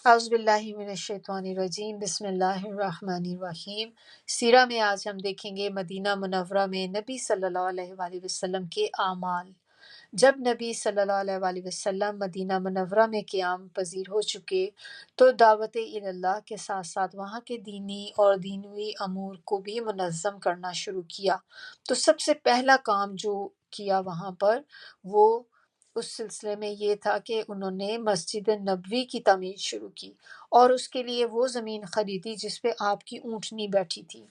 اعوذ باللہ من الشیطان الرجیم، بسم اللہ الرحمن الرحیم۔ سیرہ میں آج ہم دیکھیں گے مدینہ منورہ میں نبی صلی اللہ علیہ وآلہ وسلم کے اعمال۔ جب نبی صلی اللہ علیہ وآلہ وسلم مدینہ منورہ میں قیام پذیر ہو چکے تو دعوت اللہ کے ساتھ ساتھ وہاں کے دینی اور دینوی امور کو بھی منظم کرنا شروع کیا۔ تو سب سے پہلا کام جو کیا وہاں پر وہ اس سلسلے میں یہ تھا کہ انہوں نے مسجد نبوی کی تعمیر شروع کی اور اس کے لیے وہ زمین خریدی جس پہ آپ کی اونٹنی بیٹھی تھی۔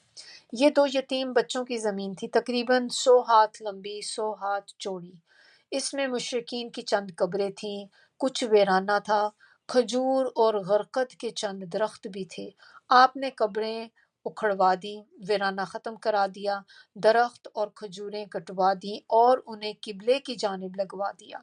یہ 2 یتیم بچوں کی زمین تھی، تقریباً 100 ہاتھ لمبی 100 ہاتھ چوڑی۔ اس میں مشرکین کی چند قبریں تھیں، کچھ ویرانہ تھا، کھجور اور غرقد کے چند درخت بھی تھے۔ آپ نے قبریں اکھڑوا دی، ویرانہ ختم کرا دیا، درخت اور کھجوریں کٹوا دیں اور انہیں قبلے کی جانب لگوا دیا۔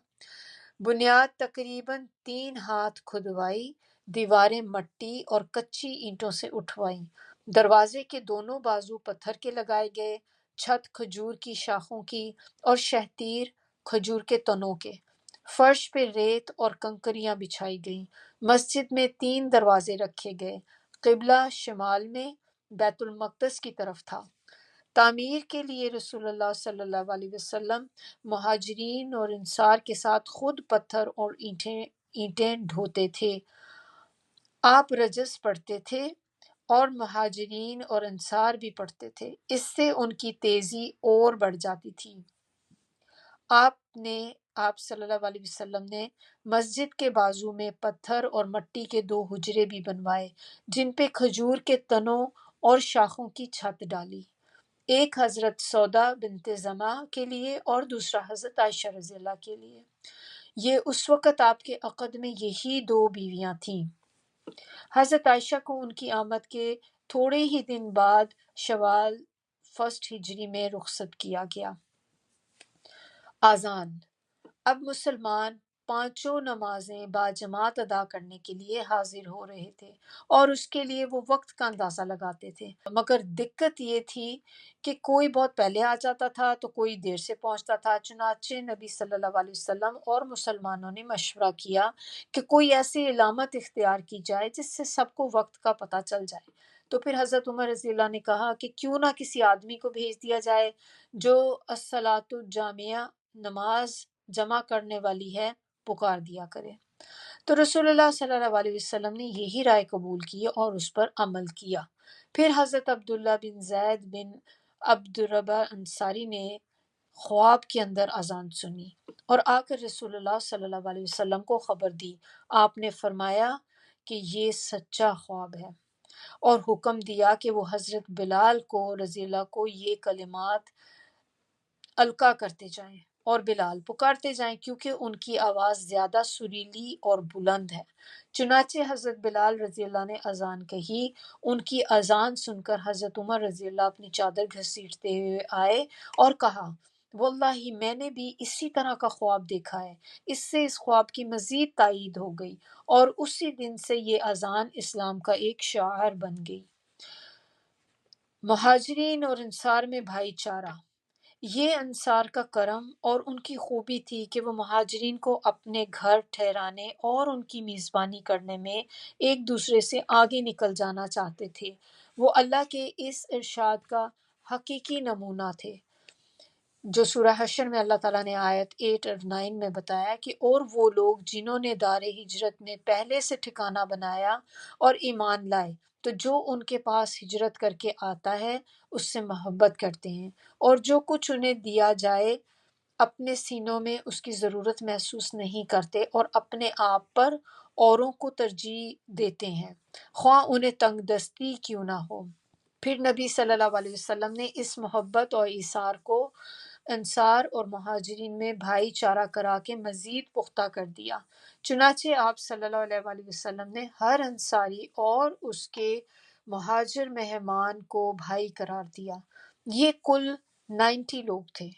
بنیاد تقریباً 3 ہاتھ کھدوائی، دیواریں مٹی اور کچی اینٹوں سے اٹھوائیں، دروازے کے دونوں بازو پتھر کے لگائے گئے، چھت کھجور کی شاخوں کی اور شہتیر کھجور کے تنوں کے، فرش پہ ریت اور کنکریاں بچھائی گئیں۔ مسجد میں 3 دروازے رکھے گئے، قبلہ شمال میں بیت المقدس کی طرف تھا۔ تعمیر کے لیے رسول اللہ صلی اللہ علیہ وسلم مہاجرین اور انصار کے ساتھ خود پتھر اور اینٹیں ڈھوتے تھے۔ آپ رجز پڑھتے تھے اور مہاجرین اور انصار بھی پڑھتے تھے، اس سے ان کی تیزی اور بڑھ جاتی تھی۔ آپ صلی اللہ علیہ وسلم نے مسجد کے بازو میں پتھر اور مٹی کے 2 حجرے بھی بنوائے جن پہ کھجور کے تنوں اور شاخوں کی چھت ڈالی، ایک حضرت سودا بنت زمع کے لیے اور دوسرا حضرت عائشہ رضی اللہ کے لیے۔ یہ اس وقت آپ کے عقد میں یہی 2 بیویاں تھیں۔ حضرت عائشہ کو ان کی آمد کے تھوڑے ہی دن بعد شوال 1 ہجری میں رخصت کیا گیا۔ اذان۔ اب مسلمان 5 نمازیں باجماعت ادا کرنے کے لیے حاضر ہو رہے تھے اور اس کے لیے وہ وقت کا اندازہ لگاتے تھے، مگر دقت یہ تھی کہ کوئی بہت پہلے آ جاتا تھا تو کوئی دیر سے پہنچتا تھا۔ چنانچہ نبی صلی اللہ علیہ وسلم اور مسلمانوں نے مشورہ کیا کہ کوئی ایسی علامت اختیار کی جائے جس سے سب کو وقت کا پتہ چل جائے۔ تو پھر حضرت عمر رضی اللہ نے کہا کہ کیوں نہ کسی آدمی کو بھیج دیا جائے جو الصلاۃ الجامعہ، نماز جمع کرنے والی ہے، پکار دیا کرے۔ تو رسول اللہ صلی اللہ علیہ وسلم نے یہی رائے قبول کی اور اس پر عمل کیا۔ پھر حضرت عبداللہ بن زید بن عبدالربہ انصاری نے خواب کے اندر اذان سنی اور آ کر رسول اللہ صلی اللہ علیہ وسلم کو خبر دی۔ آپ نے فرمایا کہ یہ سچا خواب ہے اور حکم دیا کہ وہ حضرت بلال کو رضی اللہ کو یہ کلمات القا کرتے جائیں اور بلال پکارتے جائیں کیونکہ ان کی آواز زیادہ سریلی اور بلند ہے۔ چنانچہ حضرت بلال رضی اللہ نے اذان کہی۔ ان کی اذان سن کر حضرت عمر رضی اللہ اپنی چادر گھسیٹتے ہوئے آئے اور کہا، واللہ میں نے بھی اسی طرح کا خواب دیکھا ہے۔ اس سے اس خواب کی مزید تائید ہو گئی اور اسی دن سے یہ اذان اسلام کا ایک شعار بن گئی۔ مہاجرین اور انصار میں بھائی چارہ۔ یہ انصار کا کرم اور ان کی خوبی تھی کہ وہ مہاجرین کو اپنے گھر ٹھہرانے اور ان کی میزبانی کرنے میں ایک دوسرے سے آگے نکل جانا چاہتے تھے۔ وہ اللہ کے اس ارشاد کا حقیقی نمونہ تھے جو سورہ حشر میں اللہ تعالیٰ نے آیت 8 اور 9 میں بتایا کہ اور وہ لوگ جنہوں نے دار ہجرت میں پہلے سے ٹھکانہ بنایا اور ایمان لائے تو جو ان کے پاس ہجرت کر کے آتا ہے اس سے محبت کرتے ہیں اور جو کچھ انہیں دیا جائے اپنے سینوں میں اس کی ضرورت محسوس نہیں کرتے اور اپنے آپ پر اوروں کو ترجیح دیتے ہیں خواہ انہیں تنگ دستی کیوں نہ ہو۔ پھر نبی صلی اللہ علیہ وسلم نے اس محبت اور ایثار کو انصار اور مہاجرین میں بھائی چارہ کرا کے مزید پختہ کر دیا۔ چنانچہ آپ صلی اللہ علیہ وآلہ وسلم نے ہر انصاری اور اس کے مہاجر مہمان کو بھائی قرار دیا۔ یہ کل 90 لوگ تھے،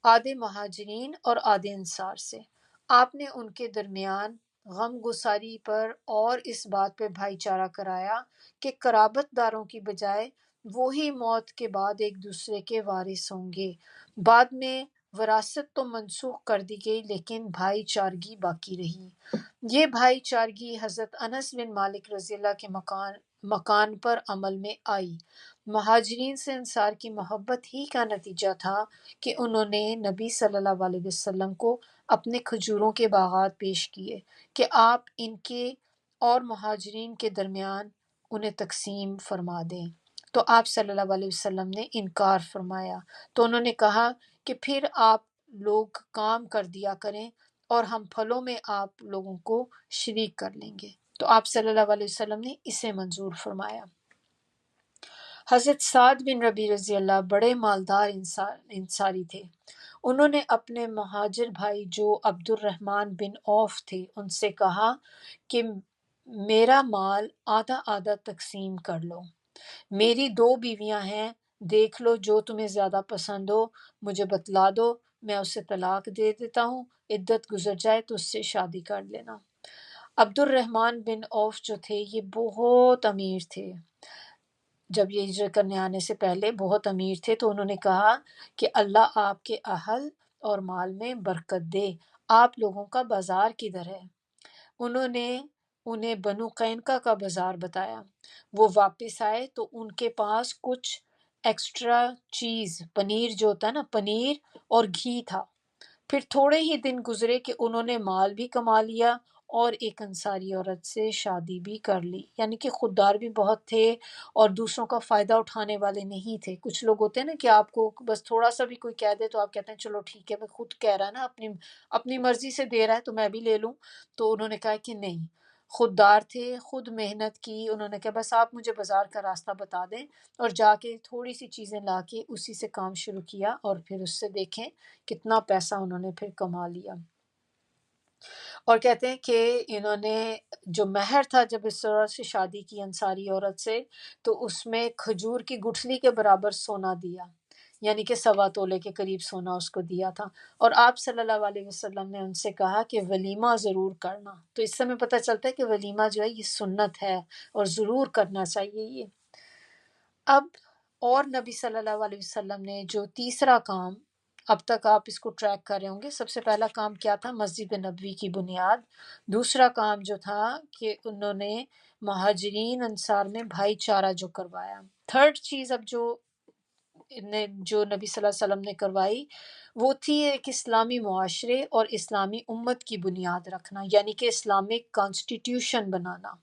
آدھے مہاجرین اور آدھے انصار سے۔ آپ نے ان کے درمیان غم گساری پر اور اس بات پہ بھائی چارہ کرایا کہ قرابت داروں کی بجائے وہی موت کے بعد ایک دوسرے کے وارث ہوں گے۔ بعد میں وراثت تو منسوخ کر دی گئی لیکن بھائی چارگی باقی رہی۔ یہ بھائی چارگی حضرت انس بن مالک رضی اللہ کے مکان پر عمل میں آئی۔ مہاجرین سے انصار کی محبت ہی کا نتیجہ تھا کہ انہوں نے نبی صلی اللہ علیہ وسلم کو اپنے کھجوروں کے باغات پیش کیے کہ آپ ان کے اور مہاجرین کے درمیان انہیں تقسیم فرما دیں، تو آپ صلی اللہ علیہ وسلم نے انکار فرمایا، تو انہوں نے کہا کہ پھر آپ لوگ کام کر دیا کریں اور ہم پھلوں میں آپ لوگوں کو شریک کر لیں گے، تو آپ صلی اللہ علیہ وسلم نے اسے منظور فرمایا۔ حضرت سعد بن ربیع رضی اللہ بڑے مالدار انصاری تھے۔ انہوں نے اپنے مہاجر بھائی جو عبد الرحمن بن عوف تھے ان سے کہا کہ میرا مال آدھا آدھا تقسیم کر لو، میری 2 بیویاں ہیں، دیکھ لو جو تمہیں زیادہ پسند ہو مجھے بتلا دو، میں اسے طلاق دے دیتا ہوں، عدت گزر جائے تو اس سے شادی کر لینا۔ عبد الرحمن بن عوف جو تھے یہ بہت امیر تھے، جب یہ ہجرت کرنے آنے سے پہلے بہت امیر تھے، تو انہوں نے کہا کہ اللہ آپ کے اہل اور مال میں برکت دے، آپ لوگوں کا بازار کدھر ہے؟ انہوں نے انہیں بنو قینقاع کا بازار بتایا۔ وہ واپس آئے تو ان کے پاس کچھ ایکسٹرا چیز، پنیر جو ہوتا ہے نا، پنیر اور گھی تھا۔ پھر تھوڑے ہی دن گزرے کہ انہوں نے مال بھی کما لیا اور ایک انصاری عورت سے شادی بھی کر لی، یعنی کہ خوددار بھی بہت تھے اور دوسروں کا فائدہ اٹھانے والے نہیں تھے۔ کچھ لوگ ہوتے ہیں نا کہ آپ کو بس تھوڑا سا بھی کوئی کہہ دے تو آپ کہتے ہیں چلو ٹھیک ہے، میں خود کہہ رہا ہے نا، اپنی مرضی سے دے رہا ہے تو میں بھی لے لوں۔ تو انہوں نے کہا کہ نہیں، خوددار تھے، خود محنت کی، انہوں نے کہا بس آپ مجھے بازار کا راستہ بتا دیں، اور جا کے تھوڑی سی چیزیں لا کے اسی سے کام شروع کیا اور پھر اس سے دیکھیں کتنا پیسہ انہوں نے پھر کما لیا۔ اور کہتے ہیں کہ انہوں نے جو مہر تھا جب اس عورت سے شادی کی، انصاری عورت سے، تو اس میں کھجور کی گٹھلی کے برابر سونا دیا، یعنی کہ 1.25 تولے کے قریب سونا اس کو دیا تھا۔ اور آپ صلی اللہ علیہ وسلم نے ان سے کہا کہ ولیمہ ضرور کرنا، تو اس سے ہمیں پتہ چلتا ہے کہ ولیمہ جو ہے یہ سنت ہے اور ضرور کرنا چاہیے یہ۔ اب اور نبی صلی اللہ علیہ وسلم نے جو تیسرا کام، اب تک آپ اس کو ٹریک کر رہے ہوں گے، سب سے پہلا کام کیا تھا؟ مسجد نبوی کی بنیاد۔ دوسرا کام جو تھا کہ انہوں نے مہاجرین انصار میں بھائی چارہ جو کروایا۔ تھرڈ چیز اب جو نبی صلی اللہ علیہ وسلم نے کروائی وہ تھی ایک اسلامی معاشرے اور اسلامی امت کی بنیاد رکھنا، یعنی کہ اسلامک کانسٹیٹیوشن بنانا۔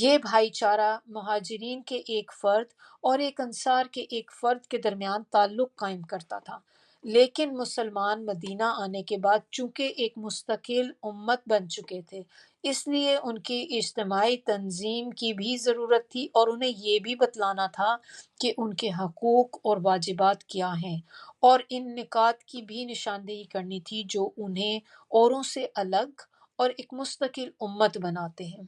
یہ بھائی چارہ مہاجرین کے ایک فرد اور ایک انصار کے ایک فرد کے درمیان تعلق قائم کرتا تھا، لیکن مسلمان مدینہ آنے کے بعد چونکہ ایک مستقل امت بن چکے تھے، اس لیے ان کی اجتماعی تنظیم کی بھی ضرورت تھی اور انہیں یہ بھی بتلانا تھا کہ ان کے حقوق اور واجبات کیا ہیں، اور ان نکات کی بھی نشاندہی کرنی تھی جو انہیں اوروں سے الگ اور ایک مستقل امت بناتے ہیں۔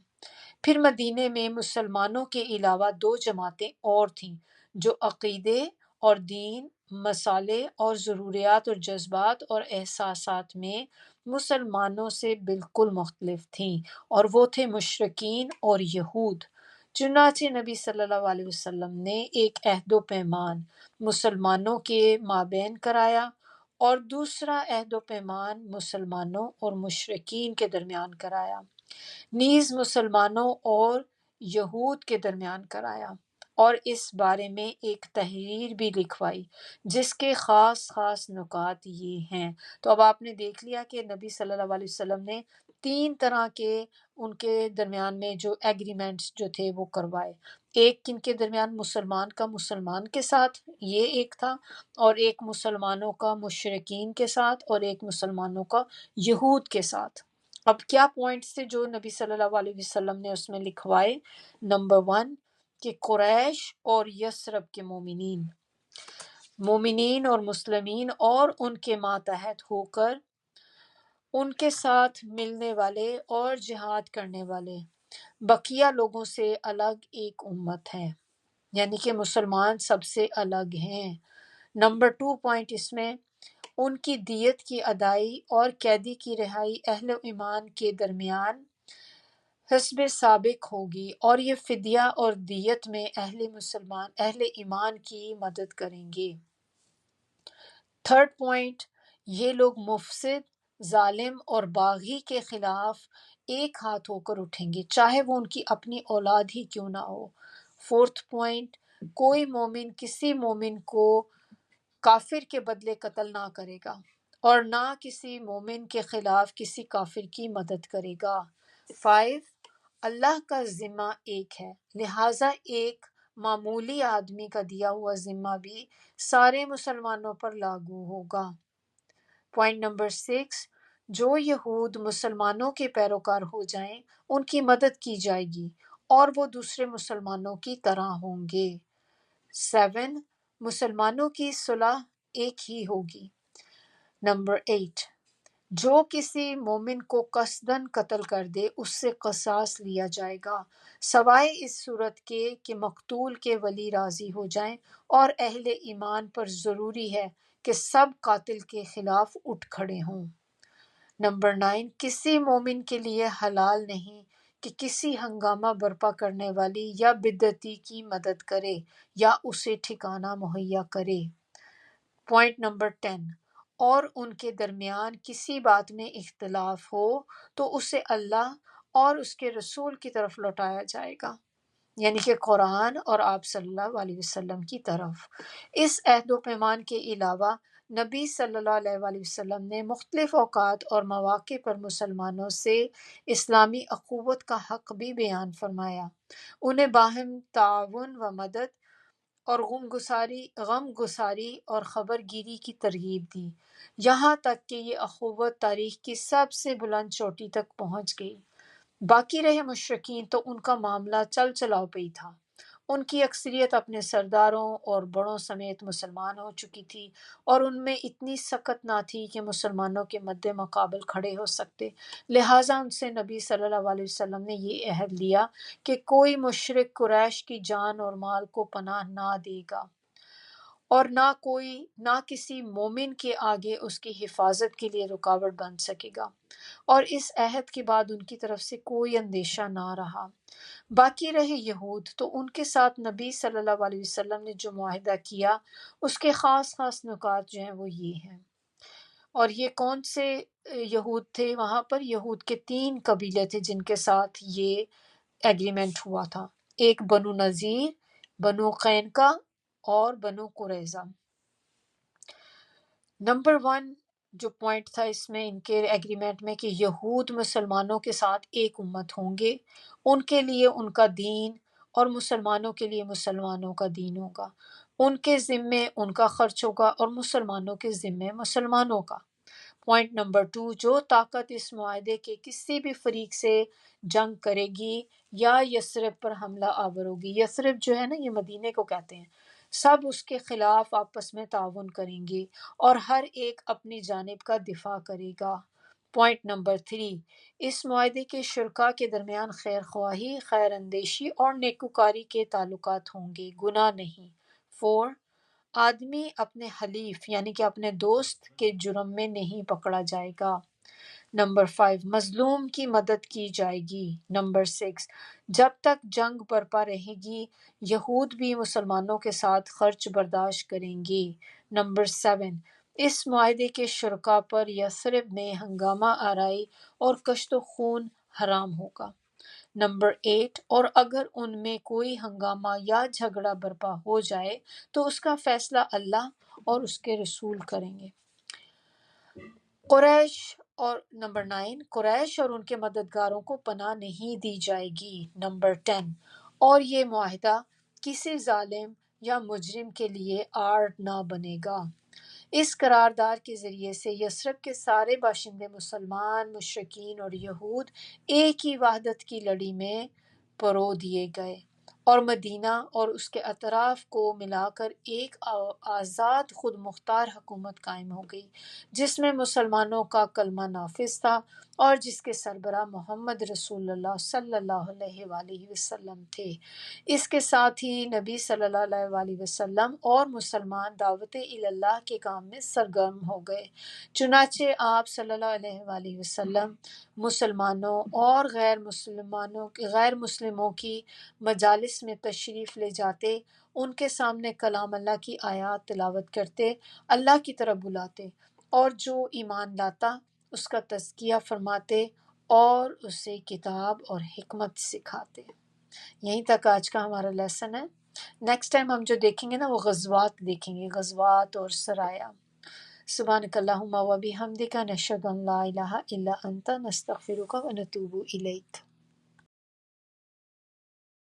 پھر مدینے میں مسلمانوں کے علاوہ 2 جماعتیں اور تھیں جو عقیدے اور دین، مسالے اور ضروریات اور جذبات اور احساسات میں مسلمانوں سے بالکل مختلف تھیں، اور وہ تھے مشرکین اور یہود۔ چنانچہ نبی صلی اللہ علیہ وسلم نے ایک عہد و پیمان مسلمانوں کے مابین کرایا اور دوسرا عہد و پیمان مسلمانوں اور مشرکین کے درمیان کرایا، نیز مسلمانوں اور یہود کے درمیان کرایا، اور اس بارے میں ایک تحریر بھی لکھوائی جس کے خاص خاص نکات یہ ہیں۔ تو اب آپ نے دیکھ لیا کہ نبی صلی اللہ علیہ وسلم نے 3 طرح کے ان کے درمیان میں جو ایگریمنٹس جو تھے وہ کروائے۔ ایک کن کے درمیان؟ مسلمان کا مسلمان کے ساتھ، یہ ایک تھا، اور ایک مسلمانوں کا مشرکین کے ساتھ، اور ایک مسلمانوں کا یہود کے ساتھ۔ اب کیا پوائنٹس تھے جو نبی صلی اللہ علیہ وسلم نے اس میں لکھوائے؟ نمبر 1 کہ قریش اور یثرب کے مومنین اور مسلمین اور ان کے ماتحت ہو کر ان کے ساتھ ملنے والے اور جہاد کرنے والے بقیہ لوگوں سے الگ ایک امت ہے، یعنی کہ مسلمان سب سے الگ ہیں۔ نمبر 2 پوائنٹ اس میں ان کی دیت کی ادائی اور قیدی کی رہائی اہل ایمان کے درمیان حسب سابق ہوگی، اور یہ فدیہ اور دیت میں اہل ایمان کی مدد کریں گے۔ تھرڈ پوائنٹ یہ لوگ مفسد، ظالم اور باغی کے خلاف ایک ہاتھ ہو کر اٹھیں گے، چاہے وہ ان کی اپنی اولاد ہی کیوں نہ ہو۔ فورتھ پوائنٹ، کوئی مومن کسی مومن کو کافر کے بدلے قتل نہ کرے گا اور نہ کسی مومن کے خلاف کسی کافر کی مدد کرے گا۔ 5، اللہ کا ذمہ ایک ہے، لہٰذا ایک معمولی آدمی کا دیا ہوا ذمہ بھی سارے مسلمانوں پر لاگو ہوگا۔ پوائنٹ نمبر 6، جو یہود مسلمانوں کے پیروکار ہو جائیں ان کی مدد کی جائے گی اور وہ دوسرے مسلمانوں کی طرح ہوں گے۔ 7، مسلمانوں کی صلح ایک ہی ہوگی۔ نمبر 8، جو کسی مومن کو قصداً قتل کر دے اس سے قصاص لیا جائے گا، سوائے اس صورت کے کہ مقتول کے ولی راضی ہو جائیں، اور اہل ایمان پر ضروری ہے کہ سب قاتل کے خلاف اٹھ کھڑے ہوں۔ نمبر 9، کسی مومن کے لیے حلال نہیں کہ کسی ہنگامہ برپا کرنے والی یا بدعتی کی مدد کرے یا اسے ٹھکانہ مہیا کرے۔ پوائنٹ نمبر 10، اور ان کے درمیان کسی بات میں اختلاف ہو تو اسے اللہ اور اس کے رسول کی طرف لوٹایا جائے گا، یعنی کہ قرآن اور آپ صلی اللہ علیہ وسلم کی طرف۔ اس عہد و پیمان کے علاوہ نبی صلی اللہ علیہ وآلہ وسلم نے مختلف اوقات اور مواقع پر مسلمانوں سے اسلامی اخوت کا حق بھی بیان فرمایا، انہیں باہم تعاون و مدد اور غم گساری اور خبر گیری کی ترغیب دی، یہاں تک کہ یہ اخوت تاریخ کی سب سے بلند چوٹی تک پہنچ گئی۔ باقی رہے مشرکین تو ان کا معاملہ چل چلاؤ پہ ہی تھا، ان کی اکثریت اپنے سرداروں اور بڑوں سمیت مسلمان ہو چکی تھی اور ان میں اتنی سخت نہ تھی کہ مسلمانوں کے مد مقابل کھڑے ہو سکتے، لہٰذا ان سے نبی صلی اللہ علیہ وسلم نے یہ عہد لیا کہ کوئی مشرک قریش کی جان اور مال کو پناہ نہ دے گا اور نہ کسی مومن کے آگے اس کی حفاظت کے لیے رکاوٹ بن سکے گا، اور اس عہد کے بعد ان کی طرف سے کوئی اندیشہ نہ رہا۔ باقی رہے یہود، تو ان کے ساتھ نبی صلی اللہ علیہ وسلم نے جو معاہدہ کیا اس کے خاص خاص نکات جو ہیں وہ یہ ہیں۔ اور یہ کون سے یہود تھے؟ وہاں پر یہود کے 3 قبیلے تھے جن کے ساتھ یہ ایگریمنٹ ہوا تھا، ایک بنو نذیر، بنو قینقاع اور بنو قریظہ۔ نمبر 1 جو پوائنٹ تھا اس میں ان کے ایگریمنٹ میں کہ یہود مسلمانوں کے ساتھ ایک امت ہوں گے، ان کے لیے ان کا دین اور مسلمانوں کے لیے مسلمانوں کا دین ہوگا، ان کے ذمے ان کا خرچ ہوگا اور مسلمانوں کے ذمے مسلمانوں کا۔ پوائنٹ نمبر 2، جو طاقت اس معاہدے کے کسی بھی فریق سے جنگ کرے گی یا یثرب پر حملہ آور ہوگی، یثرب جو ہے نا یہ مدینے کو کہتے ہیں، سب اس کے خلاف آپس میں تعاون کریں گے اور ہر ایک اپنی جانب کا دفاع کرے گا۔ پوائنٹ نمبر 3، اس معاہدے کے شرکاء کے درمیان خیر خواہی، خیر اندیشی اور نیکوکاری کے تعلقات ہوں گے، گناہ نہیں۔ 4، آدمی اپنے حلیف یعنی کہ اپنے دوست کے جرم میں نہیں پکڑا جائے گا۔ نمبر 5، مظلوم کی مدد کی جائے گی۔ نمبر 6، جب تک جنگ برپا رہے گی یہود بھی مسلمانوں کے ساتھ خرچ برداشت کریں گے۔ نمبر 7، اس معاہدے کے شرکاء پر یثرب میں ہنگامہ آرائی اور کشت و خون حرام ہوگا۔ نمبر 8، اور اگر ان میں کوئی ہنگامہ یا جھگڑا برپا ہو جائے تو اس کا فیصلہ اللہ اور اس کے رسول کریں گے۔ نمبر 9، قریش اور ان کے مددگاروں کو پناہ نہیں دی جائے گی۔ نمبر 10، اور یہ معاہدہ کسی ظالم یا مجرم کے لیے آڑ نہ بنے گا۔ اس قرارداد کے ذریعے سے یثرب کے سارے باشندے مسلمان، مشرکین اور یہود ایک ہی وحدت کی لڑی میں پرو دیے گئے اور مدینہ اور اس کے اطراف کو ملا کر ایک آزاد خود مختار حکومت قائم ہو گئی جس میں مسلمانوں کا کلمہ نافذ تھا اور جس کے سربراہ محمد رسول اللہ صلی اللہ علیہ وآلہ وسلم تھے۔ اس کے ساتھ ہی نبی صلی اللہ علیہ وآلہ وسلم اور مسلمان دعوت اللہ کے کام میں سرگرم ہو گئے، چنانچہ آپ صلی اللہ علیہ وآلہ وسلم مسلمانوں اور غیر مسلموں کی مجالس میں تشریف لے جاتے، ان کے سامنے کلام اللہ کی آیات تلاوت کرتے، اللہ کی طرف بلاتے اور جو ایمان لاتا اس کا تزکیہ فرماتے اور اسے کتاب اور حکمت سکھاتے۔ یہیں تک آج کا ہمارا لیسن ہے۔ نیکسٹ ٹائم ہم جو دیکھیں گے نا وہ غزوات دیکھیں گے، غزوات اور سرایا۔ سبحانک اللہم و بحمدک، نشہد ان لا الہ الا انت، نستغفرک و نتوب الیک۔